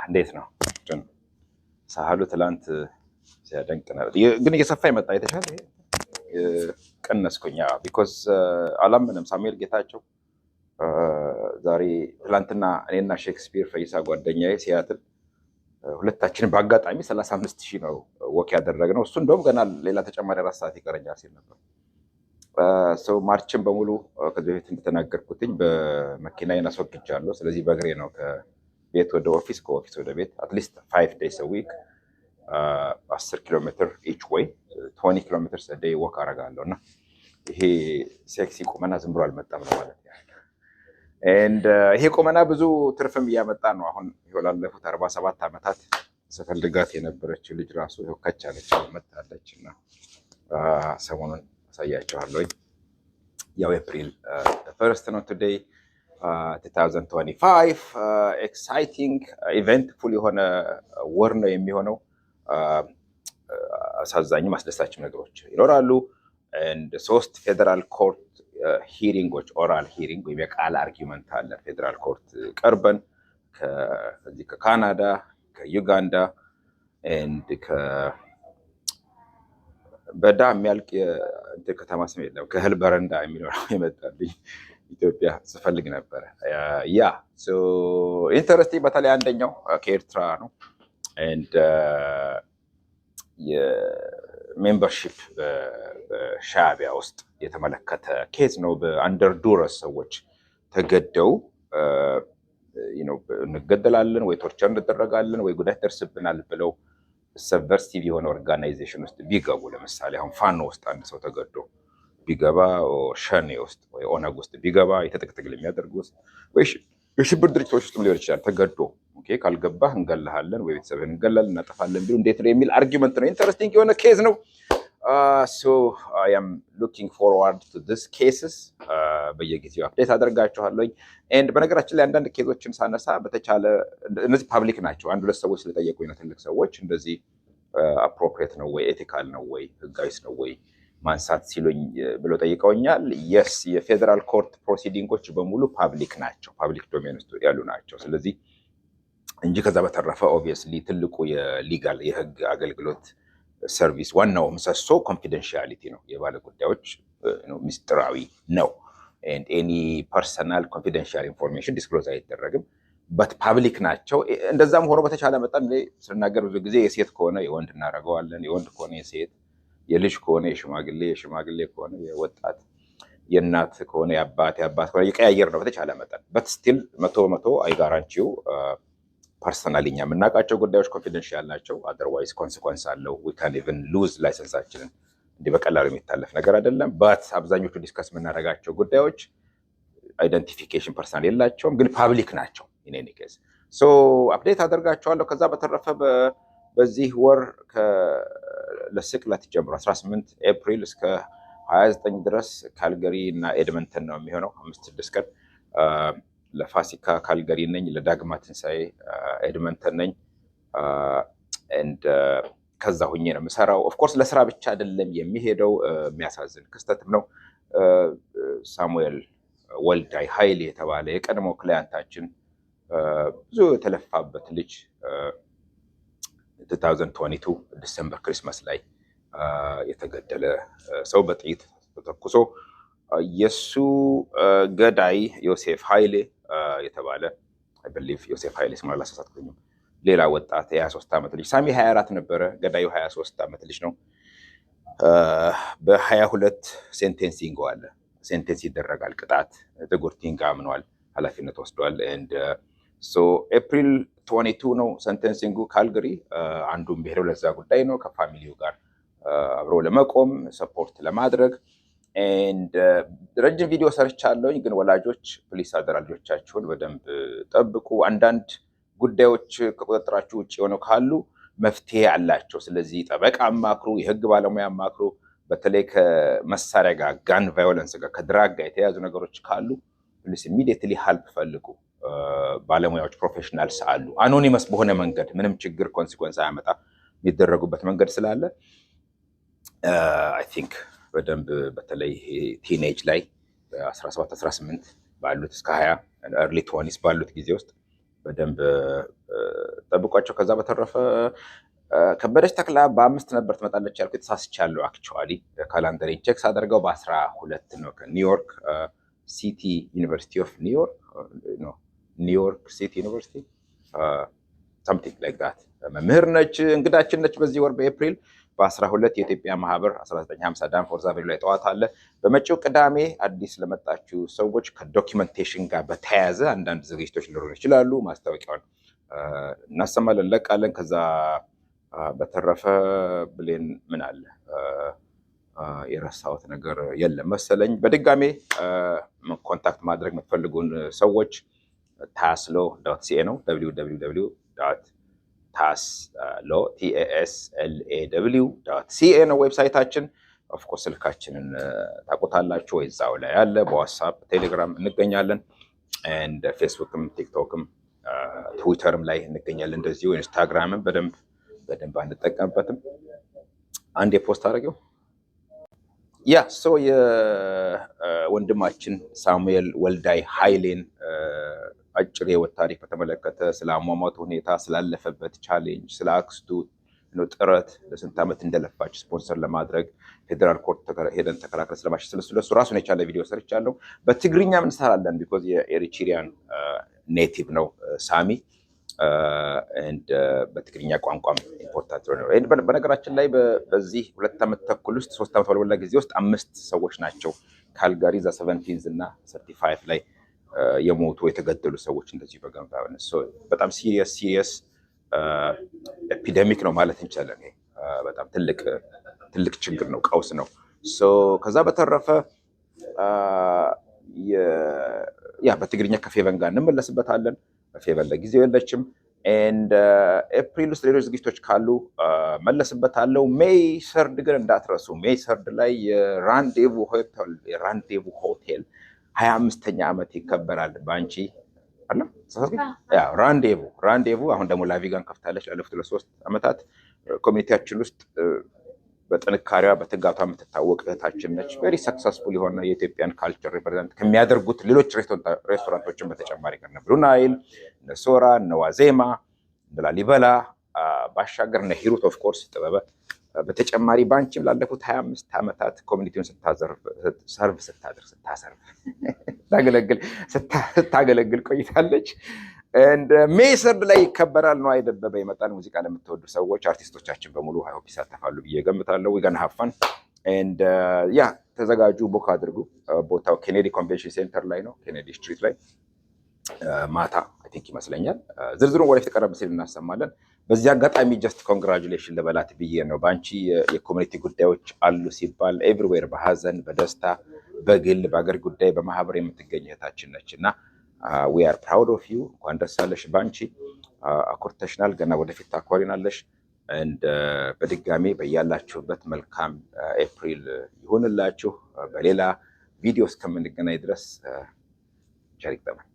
እንዴት ነው ሳህሉ ትላንት ሲያደንቅ ነበር፣ ግን እየሰፋ ይመጣ የተሻለ ቀነስኩኝ። ቢኮዝ አላምንም ሳሙኤል ጌታቸው ዛሬ ትላንትና እኔና ሼክስፒር ፈይሳ ጓደኛዬ ሲያትል ሁለታችን በአጋጣሚ 35,000 ነው ወክ ያደረግነው። እሱ እንደውም ገና ሌላ ተጨማሪ 4 ሰዓት ይቀረኛል ሲል ነበር። ሰው ማርችን በሙሉ ከዚህ በፊት እንደተናገርኩትኝ በመኪናዬን አስወግጃለሁ። ስለዚህ በእግሬ ነው ከቤት ወደ ኦፊስ፣ ከኦፊስ ወደ ቤት አትሊስት 5 days a week 10 ኪሎ ሜትር ኢች ዌይ 20 ኪሎ ሜትር ዴይ ወክ አደርጋለሁ እና ይሄ ሴክሲ ቁመና ዝም ብሎ አልመጣም ነው ማለት ያህል። ይሄ ቁመና ብዙ ትርፍም እያመጣ ነው። አሁን ላለፉት 47 ዓመታት ስፈልጋት የነበረችው ልጅ ራሱ ከቻለች መጣለች እና ሰሞኑን አሳያቸዋለሁ። ያው ኤፕሪል ፈርስት ነው ቱዴይ 2025 ኤክሳይቲንግ ኢቨንትፉል የሆነ ወር ነው የሚሆነው። አሳዛኝም አስደሳችም ነገሮች ይኖራሉ። 3 ፌደራል ኮርት ሂሪንጎች ኦራል ሂሪንግ ወይም የቃል አርጊመንት አለ ፌደራል ኮርት ቀርበን ከዚህ ከካናዳ ከዩጋንዳ በዳ የሚያልቅ ከተማ ስም የለም ከእህል በረንዳ የሚኖረው የመጣልኝ ኢትዮጵያ ስፈልግ ነበረ። ያ ኢንተረስቲንግ በተለይ አንደኛው ከኤርትራ ነው። የሜምበርሺፕ በሻዕቢያ ውስጥ የተመለከተ ኬዝ ነው። በአንደር ዱረስ ሰዎች ተገደው እንገደላለን ወይ ቶርቸር እንደረጋለን ወይ ጉዳት ደርስብናል ብለው ሰብቨርሲቭ የሆነ ኦርጋናይዜሽን ውስጥ ቢገቡ፣ ለምሳሌ አሁን ፋኖ ውስጥ አንድ ሰው ተገዶ ቢገባ፣ ሸኔ ውስጥ ወይ ኦነግ ውስጥ ቢገባ፣ የትጥቅ ትግል የሚያደርጉ ውስጥ ወይ የሽብር ድርጅቶች ውስጥ ሊሆን ይችላል። ተገዶ ካልገባህ እንገልሃለን ወይ ቤተሰብህን እንገላለን እናጠፋለን ቢሉ እንዴት ነው የሚል አርጊመንት ነው። ኢንተረስቲንግ የሆነ ኬዝ ነው። ሶ አይ አም ሉኪንግ ፎርዋርድ ቱ ዲስ ኬስስ። በየጊዜው አፕዴት አደርጋችኋለሁ። በነገራችን ላይ አንዳንድ ኬዞችን ሳነሳ በተቻለ እነዚህ ፓብሊክ ናቸው። 1-2 ሰዎች ስለጠየቁኝ ነው። ትልቅ ሰዎች እንደዚህ አፕሮፕሪየት ነው ወይ ኤቲካል ነው ወይ ህጋዊስ ነው ወይ ማንሳት ሲሉኝ ብለው ጠይቀውኛል። የስ የፌዴራል ኮርት ፕሮሲዲንጎች በሙሉ ፓብሊክ ናቸው፣ ፓብሊክ ዶሜን ውስጥ ያሉ ናቸው። ስለዚህ እንጂ ከዛ በተረፈ ኦብቪየስሊ ትልቁ የሊጋል የህግ አገልግሎት ሰርቪስ ዋናው ምሰሶ ኮንፊደንሻሊቲ ነው። የባለ ጉዳዮች ሚስጥራዊ ነው። ኤኒ ፐርሰናል ኮንፊደንሻል ኢንፎርሜሽን ዲስክሎዝ አይደረግም። በት ፓብሊክ ናቸው። እንደዛም ሆኖ በተቻለ መጠን ስናገር ብዙ ጊዜ የሴት ከሆነ የወንድ እናደርገዋለን፣ የወንድ ከሆነ የሴት፣ የልጅ ከሆነ የሽማግሌ፣ የሽማግሌ ከሆነ የወጣት፣ የእናት ከሆነ የአባት፣ የአባት ከሆነ የቀያየር ነው በተቻለ መጠን። በት ስቲል 100% አይጋራንቺው ፐርሰናሊ እኛ የምናውቃቸው ጉዳዮች ኮንፊደንሻል ናቸው። አዘርዋይዝ ኮንሲኮንስ አለው። ዊ ካን ኢቨን ሉዝ ላይሰንሳችንን። እንዲህ በቀላሉ የሚታለፍ ነገር አይደለም። በት አብዛኞቹ ዲስከስ የምናደርጋቸው ጉዳዮች አይደንቲፊኬሽን ፐርሰናል የላቸውም፣ ግን ፓብሊክ ናቸው። ኢን ኬዝ ሶ አፕዴት አደርጋቸዋለሁ። ከዛ በተረፈ በዚህ ወር ለስቅለት ጀምሮ 18 ኤፕሪል እስከ 29 ድረስ ካልገሪ እና ኤድመንተን ነው የሚሆነው 5-6 ቀን። ለፋሲካ ካልገሪ ነኝ፣ ለዳግማ ትንሣኤ ኤድመንተን ነኝ። ከዛ ሁኜ ነው የምሰራው። ኦፍኮርስ ለስራ ብቻ አይደለም የሚሄደው። የሚያሳዝን ክስተትም ነው። ሳሙኤል ወልዳይ ኃይሌ የተባለ የቀድሞ ክላያንታችን ብዙ የተለፋበት ልጅ 2022 ዲሰምበር ክሪስማስ ላይ የተገደለ ሰው በጥይት ተተኩሶ የሱ ገዳይ ዮሴፍ ኃይሌ የተባለ አይ ቢሊቭ ዮሴፍ ኃይሌ ስም አላሳሳትኩኝም። ሌላ ወጣት የ23 ዓመት ልጅ ሳሚ 24 ነበረ፣ ገዳዩ 23 ዓመት ልጅ ነው። በ22 ሴንቴንሲንግ አለ፣ ሴንቴንስ ይደረጋል ቅጣት። ጥጉርቲንግ አምኗል፣ ኃላፊነት ወስዷል። ኤፕሪል 22 ነው ሴንቴንሲንጉ ካልገሪ። አንዱም ብሄረው ለዛ ጉዳይ ነው፣ ከፋሚሊው ጋር አብሮ ለመቆም ሰፖርት ለማድረግ። ረጅም ቪዲዮ ሰርቻለሁኝ፣ ግን ወላጆች ፕሊስ አደራ ልጆቻችሁን በደንብ ጠብቁ። አንዳንድ ጉዳዮች ከቁጥጥራችሁ ውጭ የሆነው ካሉ መፍትሄ አላቸው። ስለዚህ ጠበቃ አማክሩ፣ የህግ ባለሙያ አማክሩ። በተለይ ከመሳሪያ ጋር ጋን ቫዮለንስ ጋር ከድራግ ጋር የተያዙ ነገሮች ካሉ ፕሊስ ኢሚዲየትሊ ሀልፕ ፈልጉ። ባለሙያዎች ፕሮፌሽናልስ አሉ። አኖኒመስ በሆነ መንገድ ምንም ችግር ኮንሲኮንስ አያመጣ የሚደረጉበት መንገድ ስላለ አይ ቲንክ በደንብ በተለይ ቲኔጅ ላይ 17-18 ባሉት እስከ 20 ኤርሊ 20s ባሉት ጊዜ ውስጥ በደንብ ጠብቋቸው። ከዛ በተረፈ ከበደች ተክላ በ5 ነበር ትመጣለች ያልኩት ተሳስቻለሁ። አክቹዋሊ ካላንደሬን ቼክ ሳደርገው በ12 ነው ከኒውዮርክ ሲቲ ዩኒቨርሲቲ ኦፍ ኒውዮርክ ሲቲ ዩኒቨርሲቲ something like that መምህር ነች፣ እንግዳችን ነች በዚህ ወር በኤፕሪል በ12 የኢትዮጵያ ማህበር 1950 ዳንፎርዝ አቬኒው ላይ ጠዋት አለ። በመጪው ቅዳሜ አዲስ ለመጣችሁ ሰዎች ከዶኪመንቴሽን ጋር በተያያዘ አንዳንድ ዝግጅቶች ሊኖሩ ይችላሉ። ማስታወቂያውን እናሰማለን፣ ለቃለን። ከዛ በተረፈ ብሌን ምን አለ የረሳሁት ነገር የለም መሰለኝ። በድጋሜ ኮንታክት ማድረግ የምትፈልጉን ሰዎች taslo.ca ነው www.taslaw.ca ነው ዌብሳይታችን። ኦፍኮርስ ስልካችንን ታውቁታላችሁ ወይ እዛው ላይ ያለ። በዋትስአፕ ቴሌግራም እንገኛለን፣ ኤንድ ፌስቡክም ቲክቶክም ትዊተርም ላይ እንገኛለን። እንደዚሁ ኢንስታግራምም በደንብ አንጠቀምበትም። አንድ የፖስት አድርገው የወንድማችን ሳሙኤል ወልዳይ ኃይሌን አጭር የህይወት ታሪክ በተመለከተ ስለ አሟሟቱ ሁኔታ፣ ስላለፈበት ቻሌንጅ፣ ስለ አክስቱ ጥረት ለስንት ዓመት እንደለፋች ስፖንሰር ለማድረግ ፌዴራል ኮርት ሄደን ተከራክረን ስለማሸነፍ ስለሱ ራሱን የቻለ ቪዲዮ ሰርቻለሁ። በትግርኛም እንሰራለን ቢኮዝ የኤሪትሪያን ኔቲቭ ነው ሳሚ፣ በትግርኛ ቋንቋም ኢምፖርታንት ነው። በነገራችን ላይ በዚህ 2 ዓመት ተኩል ውስጥ 3 ዓመት ባልሞላ ጊዜ ውስጥ 5 ሰዎች ናቸው ካልጋሪ ዛ 17 እና 35 ላይ የሞቱ የተገደሉ ሰዎች እንደዚህ በገንባ በጣም ሲሪየስ ኤፒደሚክ ነው ማለት እንችላለን። በጣም ትልቅ ችግር ነው፣ ቀውስ ነው። ከዛ በተረፈ በትግርኛ ከፌቨን ጋር እንመለስበታለን። ፌቨን ለጊዜው የለችም። ኤፕሪል ውስጥ ሌሎች ዝግጅቶች ካሉ መለስበታለሁ። ሜይ ሰርድ ግን እንዳትረሱ። ሜይ ሰርድ ላይ የራንዴቭ ሆቴል 25ኛ ዓመት ይከበራል። በአንቺ ራንዴቭ አሁን ደግሞ ላቪጋን ከፍታለች። ላለፉት 3 ዓመታት ኮሚኒቲያችን ውስጥ በጥንካሬዋ በትጋቷ የምትታወቅ እህታችን ነች። ቬሪ ሰክሰስፉል የሆነ የኢትዮጵያን ካልቸር ሪፕሬዘንት ከሚያደርጉት ሌሎች ሬስቶራንቶችን በተጨማሪ ከነ ብሉ ናይል፣ እነ ሶራ፣ እነ ዋዜማ፣ እነ ላሊበላ ባሻገር እነ ሂሩት ኦፍ ኮርስ ጥበበ በተጨማሪ ባንቺም ላለፉት 25 ዓመታት ኮሚኒቲውን ስታገለግል ቆይታለች። ሜይ ሰርድ ላይ ይከበራል። ነው አይደበበ ይመጣል። ሙዚቃ ለምትወዱ ሰዎች አርቲስቶቻችን በሙሉ ሆፕ ይሳተፋሉ ብዬ ገምታለሁ። ዊገን ሀፋን ተዘጋጁ፣ ቡክ አድርጉ። ቦታው ኬኔዲ ኮንቬንሽን ሴንተር ላይ ነው፣ ኬኔዲ ስትሪት ላይ ማታ አይ ቲንክ ይመስለኛል። ዝርዝሩን ወደፊት ቀረብ ሲል እናሰማለን። በዚህ አጋጣሚ ጀስት ኮንግራጁሌሽን ልበላት ብዬ ነው። በአንቺ የኮሚኒቲ ጉዳዮች አሉ ሲባል ኤቭሪዌር በሀዘን በደስታ በግል በአገር ጉዳይ በማህበር የምትገኝ እህታችን ነች እና ዊ አር ፕራውድ ኦፍ ዩ። እንኳን ደስ አለሽ። ባንቺ አኮርተሽናል፣ ገና ወደፊት ታኮሪናለሽ። በድጋሚ በያላችሁበት መልካም ኤፕሪል ይሁንላችሁ። በሌላ ቪዲዮ እስከምንገናኝ ድረስ ቸር ይግጠመን።